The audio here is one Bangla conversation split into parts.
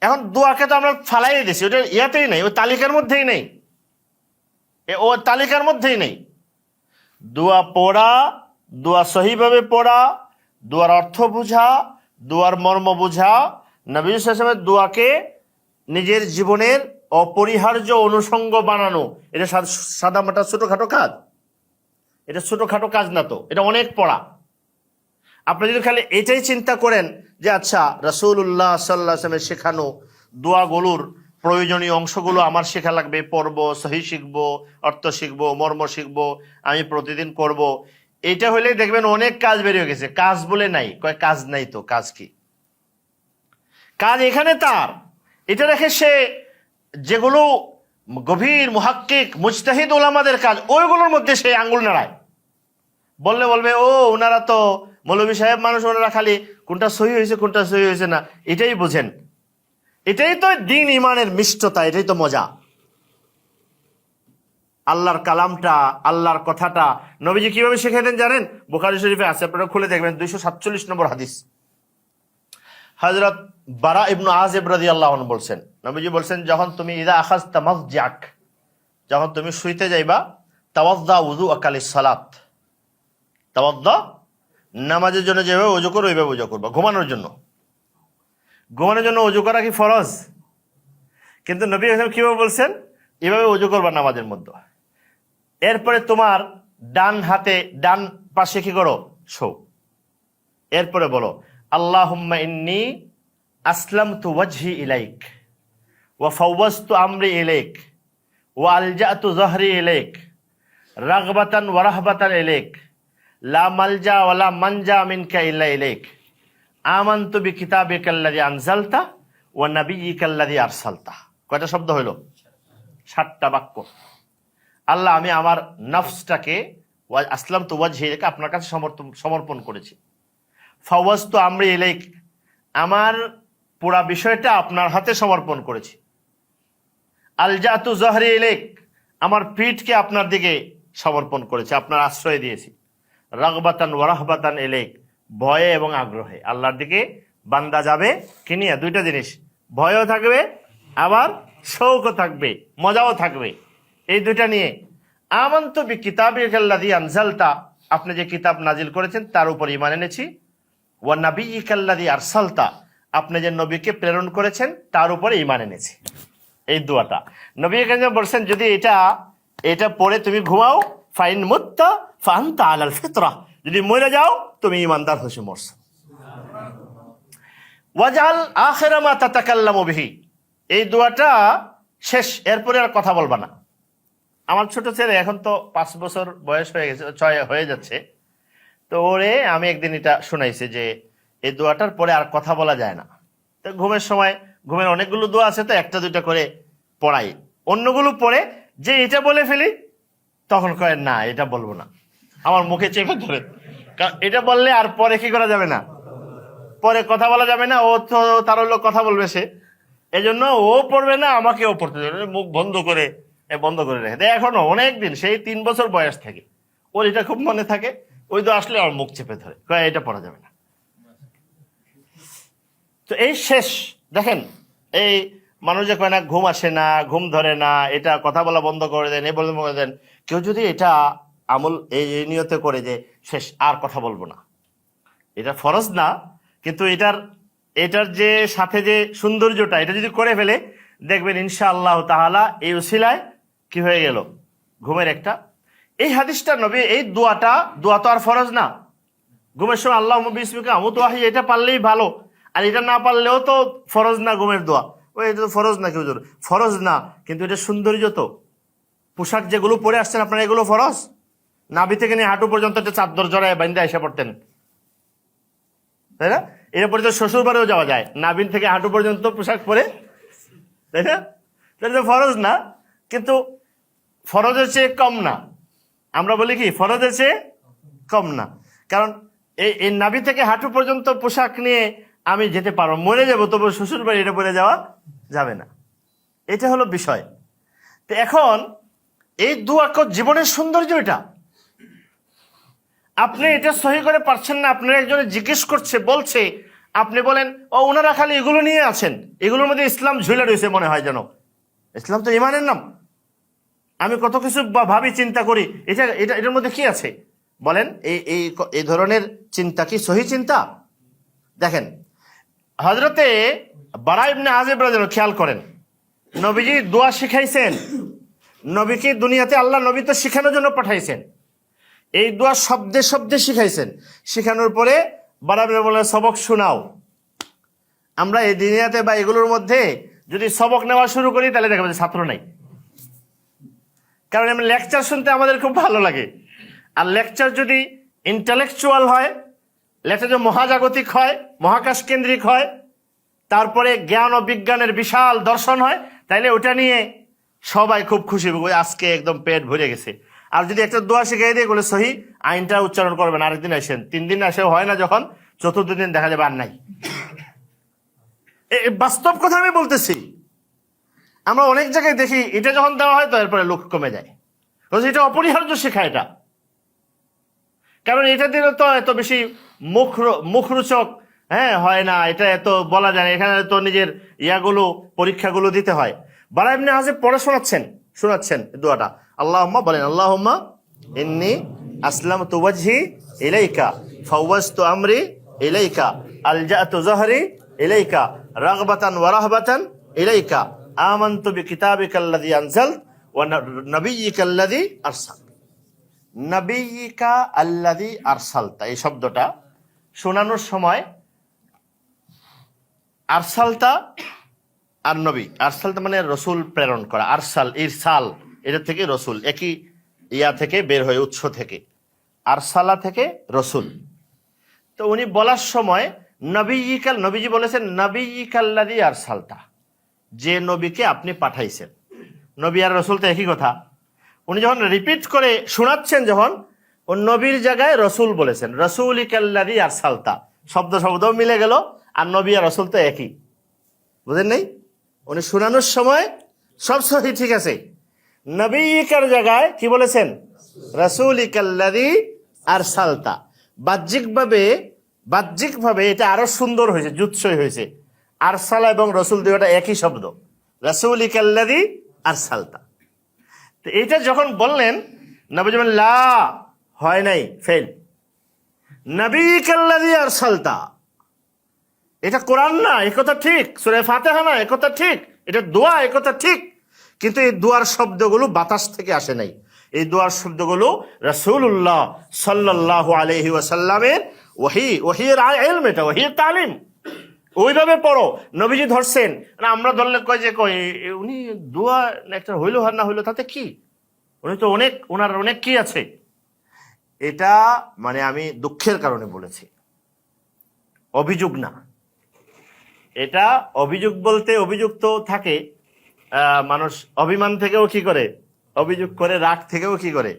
এখন দোয়াকে তো আমরা ফালাই দিছি, ওটা ইয়াতেই নেই, ওই তালিকার মধ্যেই নেই, ও তালিকার মধ্যেই নেই। দোয়া পড়া, দোয়া সহিভাবে পড়া, দোয়ার অর্থ বুঝা, দোয়ার মর্ম বুঝা, নবী সাল্লাল্লাহু আলাইহি ওয়াসাল্লামের দোয়াকে নিজের জীবনের অপরিহার্য অনুষঙ্গ বানানো, এটা সাদামাটা ছোটখাটো কাজ? এটা ছোটখাটো কাজ না তো, এটা অনেক পড়া। আপনি যদি খালি এটাই চিন্তা করেন যে আচ্ছা রাসূলুল্লাহ সাল্লাল্লাহু আলাইহি ওয়াসাল্লামের শেখানো দোয়াগুলোর প্রয়োজনীয় অংশগুলো আমার শেখা লাগবে, পড়বো, সহি শিখবো, অর্থ শিখবো, মর্ম শিখবো, আমি প্রতিদিন করব, এটা হলেই দেখবেন অনেক কাজ বেরিয়ে গেছে। কাজ বলে নাই, কয় কাজ নাই তো কাজ কি? কাজ এখানে তার, এটা রেখে সে যেগুলো গভীর মুহাক্কিক মুজতাহিদ উলামাদের কাজ, ওইগুলোর মধ্যে সে আঙ্গুল নাড়ায়। বলবে ও ওনারা তো মৌলভী সাহেব মানুষ, ওনারা খালি কোনটা সহি হয়েছে কোনটা সহি হয়েছে না এটাই বুঝেন। এটাই তো দিন ইমানের মিষ্টতা, এটাই তো মজা। আল্লাহর কালামটা, আল্লাহর কথাটা নবীজি কিভাবে শিখাইতেন জানেন? বুখারী শরীফে আছে, আপনারা খুলে দেখবেন 247 নম্বর হাদিস। হযরত বারা ইবনে আযিব রাদিয়াল্লাহু আনহু বলছেন, নবীজি বলছেন, যখন তুমি ইদা আখাযতা মাযজাক, যখন তুমি শুইতে যাইবা, তাওয়াদ্দা উযুআকা লিস-সালাত, তাওয়াদ্দা নামাজের জন্য যেভাবে ওযু করো ওইভাবে ওযু করবা। ঘুমানোর জন্য ওযু করা কি ফরজ? কিন্তু নবী কিভাবে বলছেন? এভাবে ওযু করবা নামাজের মধ্যে। এরপরে তোমার ডান হাতে ডান পাশে কি করো? শো। এরপরে বলো আল্লাহুম্মা ইন্নী আসলামতু ওয়াজহি ইলাইক ওয়া ফাওয়াজতু আমরি ইলাইক ওয়া আলজাতু যহরি ইলাইক রাগবাতান ওয়া রাহবাতান ইলাইক লা মালজা ওয়া লা মানজা মিনকা ইল্লা ইলাইক আমানতু বিকিতাবিকাল্লাযী আনজালতা ওয়া নাবিয়্যিকাল্লাযী আরসালতা। কয়টা শব্দ হইল? 7টা বাক্য। আল্লাহ, আমি আমার নফসটাকে আসলামতু ওয়াজহি ইলাইক, আপনার কাছে সমর্পণ করেছি। ফাওয়াজতু আমরি ইলাইক, আমার পুরা বিষয়টা আপনার হাতে সমর্পণ করেছি। আলজাতু যহরি ইলাইক, আমার পিঠকে আপনার দিকে সমর্পণ করেছি, আপনার আশ্রয় দিয়েছি। রাগবাতান ওয়া রাহবাতান ইলাইক, ভয়ে এবং আগ্রহে আল্লাহর দিকে বান্দা যাবে কি নিয়ে? দুইটা জিনিস, ভয়ও থাকবে আবার শৌকও থাকবে, মজাও থাকবে, এই দুইটা নিয়ে। আমানতু বিকিতাবিকাল্লাযী আনজালতা, আপনি যে কিতাব নাজিল করেছেন তার উপর ঈমান এনেছি। ওয়া নাবিয়্যিকাল্লাযী আরসালতা, আপনি যে নবীকে প্রেরণ করেছেন তার উপরে ঈমান এনেছি। এই দোয়াটা নবী কারীম বলছেন, যদি এটা পড়ে তুমি ঘুমাও, ফাইন মুত্তা ফাআনতা আলাল ফিতরা, যদি মরে যাও তুমি ঈমানদার হয়ে মরছো। ওয়াজআল আখিরা মা তাতাকাল্লামু বিহি, এই দোয়াটা শেষ, এরপরে আর কথা বলবা না। আমার ছোট ছেলে এখন তো 5 বছর বয়স হয়ে গেছে, 6 হয়ে যাচ্ছে, তো ওরে আমি একদিন এটা শোনাইছি যে এই দোয়াটার পরে আর কথা বলা যায় না। তো ঘুমের সময়, ঘুমের অনেকগুলো দোয়া আছে, তো একটা দুইটা করে পড়াই, অন্যগুলো পড়ে যে এটা বলে ফেলি, তখন কয় না এটা বলবো না, আমার মুখে চেপে ধরে। কারণ এটা বললে আর পরে কি করা যাবে না, পরে কথা বলা যাবে না, ও তো তার হলো কথা বলবে সে, এই জন্য ও পড়বে না, আমাকেও পড়তে দেবে, মুখ বন্ধ করে রেখে দেয়। এখনো অনেকদিন, সেই 3 বছর বয়স থেকে ওর এটা খুব মনে থাকে, ওই তো আসলে আমার মুখ চেপে ধরে, কয় এটা পড়া যাবে না। তো এই শেষ দেখেন, এই মানুষ যে কয় না ঘুম আসে না, ঘুম ধরে না, এটা কথা বলা বন্ধ করে দেন, এই বলে করে দেন, কেউ যদি এটা আমল এই নিয়তে করে যে শেষ আর কথা বলবো না, এটা ফরজ না, কিন্তু এটার যে সাথে যে সৌন্দর্যটা, এটা যদি করে ফেলে দেখবেন ইনশাআল্লাহ তাআলা এই উসিলায় কি হয়ে গেল, ঘুমের একটা। এই হাদিসটা নবী, এই দোয়া তো আর ফরজ না। ঘুমের সময় আল্লাহুম্মা বিসমিকা আমুতু ওয়া আহইয়া, এটা পারলেই ভালো, আর এটা না পারলেও তো ফরজ না ঘুমের দোয়া। ওই এটা তো ফরজ না, কেউ ফরজ না, কিন্তু এটা সৌন্দর্য। তো পোশাক যেগুলো পরে আসছেন আপনারা, এগুলো ফরজ। নাভি থেকে নিয়ে হাঁটু পর্যন্ত একটা চাদর জড়ায় বাঁধে এসে পড়তেন, তাই না? এরপরে তো শ্বশুর বাড়িও যাওয়া যায়, নাভিন থেকে হাঁটু পর্যন্ত পোশাক পরে, তাই না? এটা তো ফরজ না, কিন্তু ফরজের চেয়ে কম না। আমরা বলি কি ফরজের চেয়ে কম না, কারণ এই নাভি থেকে হাঁটু পর্যন্ত পোশাক নিয়ে আমি যেতে পারবো, মরে যাবো, তবু শ্বশুর বাড়ি এটা পরে যাওয়া যাবে না। এটা হলো বিষয়। তো এখন এই দোয়া জীবনের সৌন্দর্য, এটা আপনি এটা সহি করে পারছেন না, আপনার একজনে জিজ্ঞেস করছে, বলছে আপনি বলেন ও ওনারা খালি এগুলো নিয়ে আছেন, এগুলোর মধ্যে ইসলাম ঝুলে রয়েছে মনে হয় যেন। ইসলাম তো ইমানের নাম। আমি কত কিছু ভাবি, চিন্তা করি, এটার মধ্যে কি আছে বলেন? এই ধরনের চিন্তা কি সহি চিন্তা? দেখেন, হযরতে বারা ইবনে আযিব রাদিয়াল্লাহু, খেয়াল করেন, নবীজি দোয়া শিখাইছেন। নবীকে দুনিয়াতে আল্লাহ নবী তো শিখানোর জন্য পাঠাইছেন, এই দোয়া শব্দে শব্দে শিখাইছেন। শিখানোর পরে বারা ইবনে বলে সবক শোনাও। আমরা এই দুনিয়াতে বা এগুলোর মধ্যে যদি সবক নেওয়া শুরু করি তাহলে দেখা যাবে ছাত্র নাই। কারণ আমি লেকচার শুনতে আমাদের খুব ভালো লাগে, আর লেকচার যদি ইন্টালেকচুয়াল হয়, লেকচার যদি মহাজাগতিক হয়, মহাকাশ কেন্দ্রিক হয়, তারপরে জ্ঞান ও বিজ্ঞানের বিশাল দর্শন হয়, তাইলে ওটা নিয়ে সবাই খুব খুশি হবে, আজকে একদম পেট ভরে গেছে। আর যদি একটা দোয়া শিখিয়ে দিয়ে বলে সহি আইনটা উচ্চারণ করবেন, আরেকদিন আসেন, 3 দিন আসেও হয় না, যখন চতুর্থ দিন দেখা যাবে আর নাই। বাস্তব কথা আমি বলতেছি। আমরা অনেক জায়গায় দেখি এটা যখন দেওয়া হয় তো এরপরে লোক কমে যায়। এটা অপরিহার্য শেখা এটা, কারণ এটা দিলে তো এত বেশি মুখরোচক হয় না, এটা এত বলা যায় না, এখানে তো নিজের ইয়াগুলো পরীক্ষাগুলো দিতে হয়। বারা ইবনে আযিব পড়ে শোনাচ্ছেন দোয়াটা। আল্লাহুম্মা বলেন, আল্লাহুম্মা ইন্নী আসলামতু ওয়াজহি ইলাইকা ফাওয়াজতু আমরি ইলাইকা আলজাতু যহরি ইলাইকা রাগবাতান ওয়া রাহবাতান ইলাইকা আমানতু বিকিতাবিকাল্লাযী আনজাল ওয়া নাবিয়্যিকাল্লাযী আরসাল। নাবিয়্যিকা আল্লাযী আরসালতা, এই শব্দটা শোনানোর সময় আরসালতা আর নবী, আরসালতা মানে রসুল প্রেরণ করা, আরসাল ইরসাল, এটা থেকে রসুল, একই ইয়া থেকে বের হয়ে, উৎস থেকে, আরসালা থেকে রসুল। তো উনি বলার সময় নবীজি বলেছেন নাবিয়্যিকাল্লাযী আরসালতা, যে নবীকে আপনি পাঠাইছেন। নবী আর রসুল তো একই কথা। উনি যখন রিপিট করে শোনাচ্ছেন, যখন ও নবীর জায়গায় রসুল বলেছেন, রাসূলিকাল্লাযী আরসালতা, শব্দও মিলে গেল, আর নবী আর রসুল তো একই, বুঝেন নাই? উনি শোনানোর সময় সব সহি ঠিক আছে, নবীকার জায়গায় কি বলেছেন? রাসূলিকাল্লাযী আরসালতা। বাহ্যিকভাবে এটা আরো সুন্দর হয়েছে, জুৎসই হয়েছে। আরসালা এবং রসুল দুইটা একই শব্দ, রাসূলিকাল্লাযী আরসালতা। তো এইটা যখন বললেন, নবী বলেন লা, হয় নাই, ফেল, নাবিয়্যিকাল্লাযী আরসালতা। এটা কোরআন না, এ কথা ঠিক, সূরা ফাতিহা না, এ কথা ঠিক, এটা দোয়া, এ কথা ঠিক, কিন্তু এই দোয়ার শব্দগুলো বাতাস থেকে আসে নাই। এই দোয়ার শব্দগুলো রাসূলুল্লাহ সাল্লাল্লাহু আলাইহি ওয়াসাল্লামের ওহীর ইলম, এটা ওহীর তালিম। ওইভাবে পড়ো। নবীজি ধরছেন না, আমরা ধরলে কয় যে উনি দোয়া একটা হইলো আর না হইলো তাতে কি, উনি তো ওনার অনেক কি আছে। এটা মানে আমি দুঃখের কারণে বলেছি, অভিযোগ না। এটা অভিযোগ বলতে অভিযুক্ত থাকে, মানুষ অভিমান থেকেও কি করে অভিযোগ করে, রাগ থেকেও কি করে,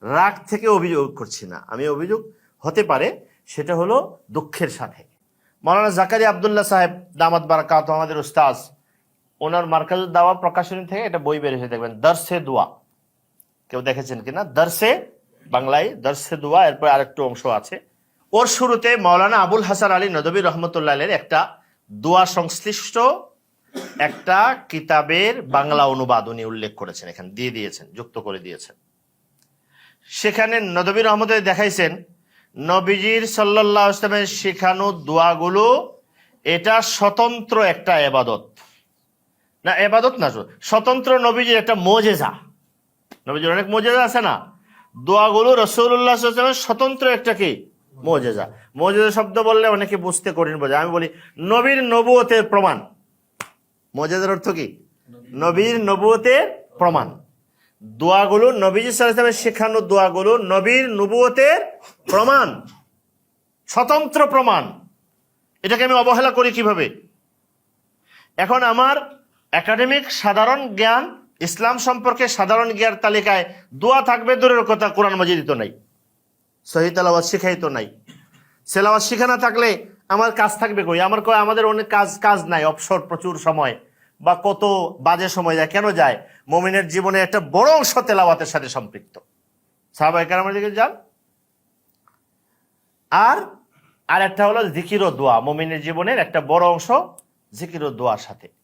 রাগ থেকে অভিযোগ করছি না আমি, অভিযোগ হতে পারে, সেটা হলো দুঃখের সাথে। মাওলানা জাকারিয়া আব্দুল্লাহ সাহেব দামাত বারাকাতুহু, আমাদের উস্তাজ, ওনার মার্কাজুদ দাওয়া প্রকাশনী থেকে একটা বই বের হয়েছে, দেখবেন দরসে দোয়া, কেউ দেখেছেন কিনা? দরসে, বাংলায় দরসে দোয়া, এরপর আরেকটু অংশ আছে। ওর শুরুতে মাওলানা আবুল হাসান আলী নদভী রহমতুল্লাহ আলাইহির একটা দোয়া সংশ্লিষ্ট একটা কিতাবের বাংলা অনুবাদ উনি উল্লেখ করেছেন, এখানে দিয়ে দিয়েছেন, যুক্ত করে দিয়েছেন। সেখানে নদভী রহমতুল্লাহ দেখাইছেন নবীজির সাল্লাল্লাহু আলাইহি ওয়াসাল্লামের শেখানো দোয়াগুলো এটা স্বতন্ত্র একটা ইবাদত না, ইবাদত না, স্বতন্ত্র নবীজির একটা মুজিজা। নবীজির অনেক মুজিজা আছে না, দোয়াগুলো রাসূলুল্লাহ সাল্লাল্লাহু আলাইহি ওয়াসাল্লামের স্বতন্ত্র একটা কি মুজিজা। মুজিজা শব্দ বললে অনেকে বুঝতে কঠিন বোঝে, আমি বলি নবীর নবুয়তের প্রমাণ। মুজিজার অর্থ কি? নবীর নবুয়তের প্রমাণ। দোয়াগুলো নবীজি সাল্লাল্লাহু আলাইহি ওয়াসাল্লামের শেখানো দোয়াগুলো নবীর নবুয়তের প্রমাণ, স্বতন্ত্র প্রমাণ। এটাকে আমি অবহেলা করি কিভাবে? এখন আমার একাডেমিক সাধারণ জ্ঞান, ইসলাম সম্পর্কে সাধারণ জ্ঞান তালিকায় দোয়া থাকবে দূরের কথা, কোরআন মাজিদ তো নাই, সহিহ তেলাওয়াত শিখাই তো নাই। তেলাওয়াত শিখা না থাকলে আমার কাজ থাকবে কই? আমাদের অনেক কাজ নাই, অবসর প্রচুর সময়, বা কত বাজে সময় যায়। কেন যায়? মুমিনের জীবনে একটা বড় অংশ তেলাওয়াতের সাথে সম্পৃক্ত। সাহাবায়ে কেরামের দিকে যান, আর আর একটা হলো জিকির ও দোয়া। মুমিনের জীবনের একটা বড় অংশ জিকির ও দোয়ার সাথে।